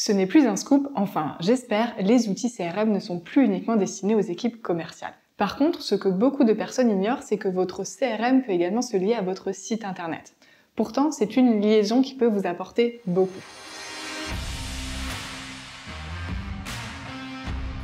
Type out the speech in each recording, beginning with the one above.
Ce n'est plus un scoop, enfin j'espère, les outils CRM ne sont plus uniquement destinés aux équipes commerciales. Par contre, ce que beaucoup de personnes ignorent, c'est que votre CRM peut également se lier à votre site internet. Pourtant, c'est une liaison qui peut vous apporter beaucoup.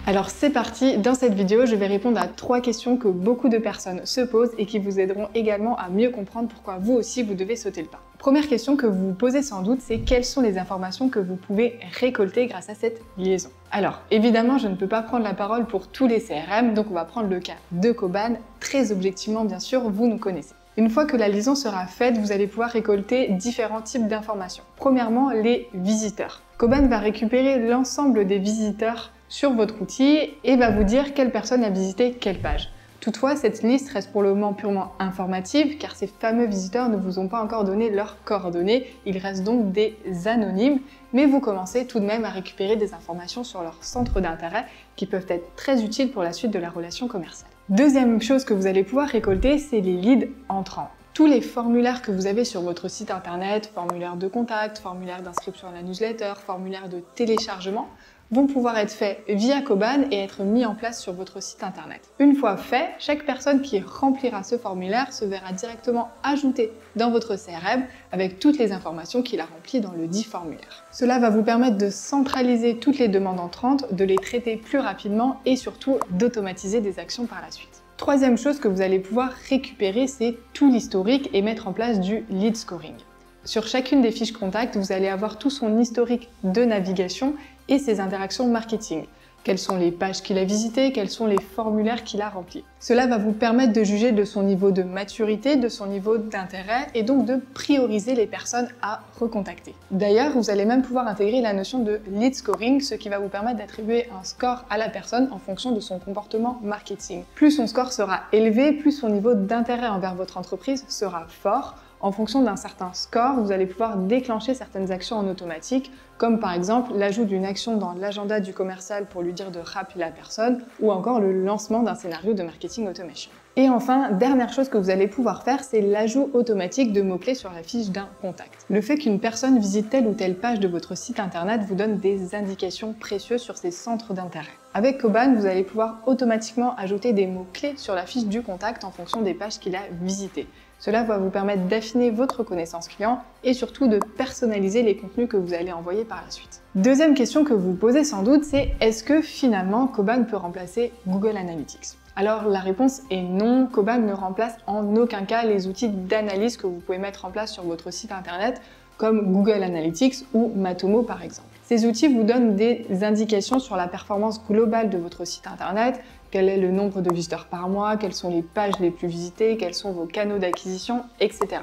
Alors c'est parti, dans cette vidéo, je vais répondre à 3 questions que beaucoup de personnes se posent et qui vous aideront également à mieux comprendre pourquoi vous aussi vous devez sauter le pas. Première question que vous vous posez sans doute, c'est quelles sont les informations que vous pouvez récolter grâce à cette liaison. Alors évidemment, je ne peux pas prendre la parole pour tous les CRM, donc on va prendre le cas de Coban. Très objectivement, bien sûr, vous nous connaissez. Une fois que la liaison sera faite, vous allez pouvoir récolter différents types d'informations. Premièrement, les visiteurs. Coban va récupérer l'ensemble des visiteurs sur votre outil et va vous dire quelle personne a visité quelle page. Toutefois, cette liste reste pour le moment purement informative car ces fameux visiteurs ne vous ont pas encore donné leurs coordonnées, ils restent donc des anonymes, mais vous commencez tout de même à récupérer des informations sur leur centre d'intérêt qui peuvent être très utiles pour la suite de la relation commerciale. Deuxième chose que vous allez pouvoir récolter, c'est les leads entrants. Tous les formulaires que vous avez sur votre site internet, formulaire de contact, formulaire d'inscription à la newsletter, formulaire de téléchargement, vont pouvoir être faits via Coban et être mis en place sur votre site internet. Une fois fait, chaque personne qui remplira ce formulaire se verra directement ajoutée dans votre CRM avec toutes les informations qu'il a remplies dans le dit formulaire. Cela va vous permettre de centraliser toutes les demandes entrantes, de les traiter plus rapidement et surtout d'automatiser des actions par la suite. Troisième chose que vous allez pouvoir récupérer, c'est tout l'historique et mettre en place du lead scoring. Sur chacune des fiches contact, vous allez avoir tout son historique de navigation et ses interactions marketing. Quelles sont les pages qu'il a visitées, quels sont les formulaires qu'il a remplis. Cela va vous permettre de juger de son niveau de maturité, de son niveau d'intérêt et donc de prioriser les personnes à recontacter. D'ailleurs, vous allez même pouvoir intégrer la notion de lead scoring, ce qui va vous permettre d'attribuer un score à la personne en fonction de son comportement marketing. Plus son score sera élevé, plus son niveau d'intérêt envers votre entreprise sera fort. En fonction d'un certain score, vous allez pouvoir déclencher certaines actions en automatique, comme par exemple l'ajout d'une action dans l'agenda du commercial pour lui dire de rappeler la personne, ou encore le lancement d'un scénario de marketing automation. Et enfin, dernière chose que vous allez pouvoir faire, c'est l'ajout automatique de mots-clés sur la fiche d'un contact. Le fait qu'une personne visite telle ou telle page de votre site internet vous donne des indications précieuses sur ses centres d'intérêt. Avec Coban, vous allez pouvoir automatiquement ajouter des mots-clés sur la fiche du contact en fonction des pages qu'il a visitées. Cela va vous permettre d'affiner votre connaissance client et surtout de personnaliser les contenus que vous allez envoyer par la suite. Deuxième question que vous vous posez sans doute, c'est est-ce que finalement Coban peut remplacer Google Analytics ? Alors la réponse est non, Coban ne remplace en aucun cas les outils d'analyse que vous pouvez mettre en place sur votre site internet comme Google Analytics ou Matomo par exemple. Ces outils vous donnent des indications sur la performance globale de votre site internet, quel est le nombre de visiteurs par mois, quelles sont les pages les plus visitées, quels sont vos canaux d'acquisition, etc.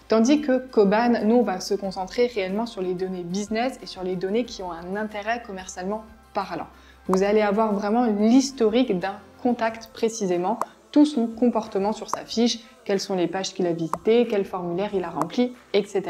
Tandis que Coban, nous, on va se concentrer réellement sur les données business et sur les données qui ont un intérêt commercialement parlant. Vous allez avoir vraiment l'historique d'un contact précisément, tout son comportement sur sa fiche, quelles sont les pages qu'il a visitées, quel formulaire il a rempli, etc.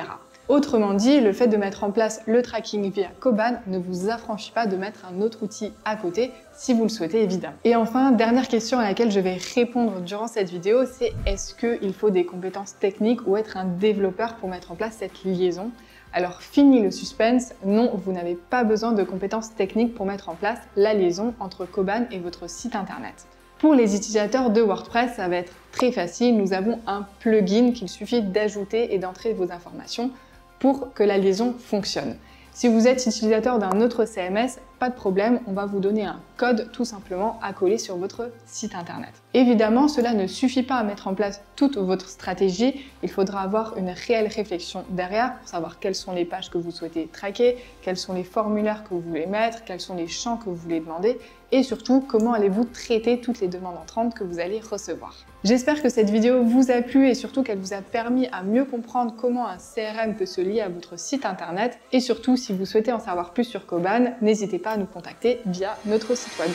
Autrement dit, le fait de mettre en place le tracking via Coban ne vous affranchit pas de mettre un autre outil à côté, si vous le souhaitez évidemment. Et enfin, dernière question à laquelle je vais répondre durant cette vidéo, c'est est-ce qu'il faut des compétences techniques ou être un développeur pour mettre en place cette liaison ? Alors fini le suspense, non, vous n'avez pas besoin de compétences techniques pour mettre en place la liaison entre Coban et votre site internet. Pour les utilisateurs de WordPress, ça va être très facile, nous avons un plugin qu'il suffit d'ajouter et d'entrer vos informations pour que la liaison fonctionne. Si vous êtes utilisateur d'un autre CMS, pas de problème, on va vous donner un code tout simplement à coller sur votre site internet. Évidemment, cela ne suffit pas à mettre en place toute votre stratégie, il faudra avoir une réelle réflexion derrière pour savoir quelles sont les pages que vous souhaitez traquer, quels sont les formulaires que vous voulez mettre, quels sont les champs que vous voulez demander et surtout comment allez-vous traiter toutes les demandes entrantes que vous allez recevoir. J'espère que cette vidéo vous a plu et surtout qu'elle vous a permis à mieux comprendre comment un CRM peut se lier à votre site internet et surtout si vous souhaitez en savoir plus sur Coban, n'hésitez pas à nous contacter via notre site web.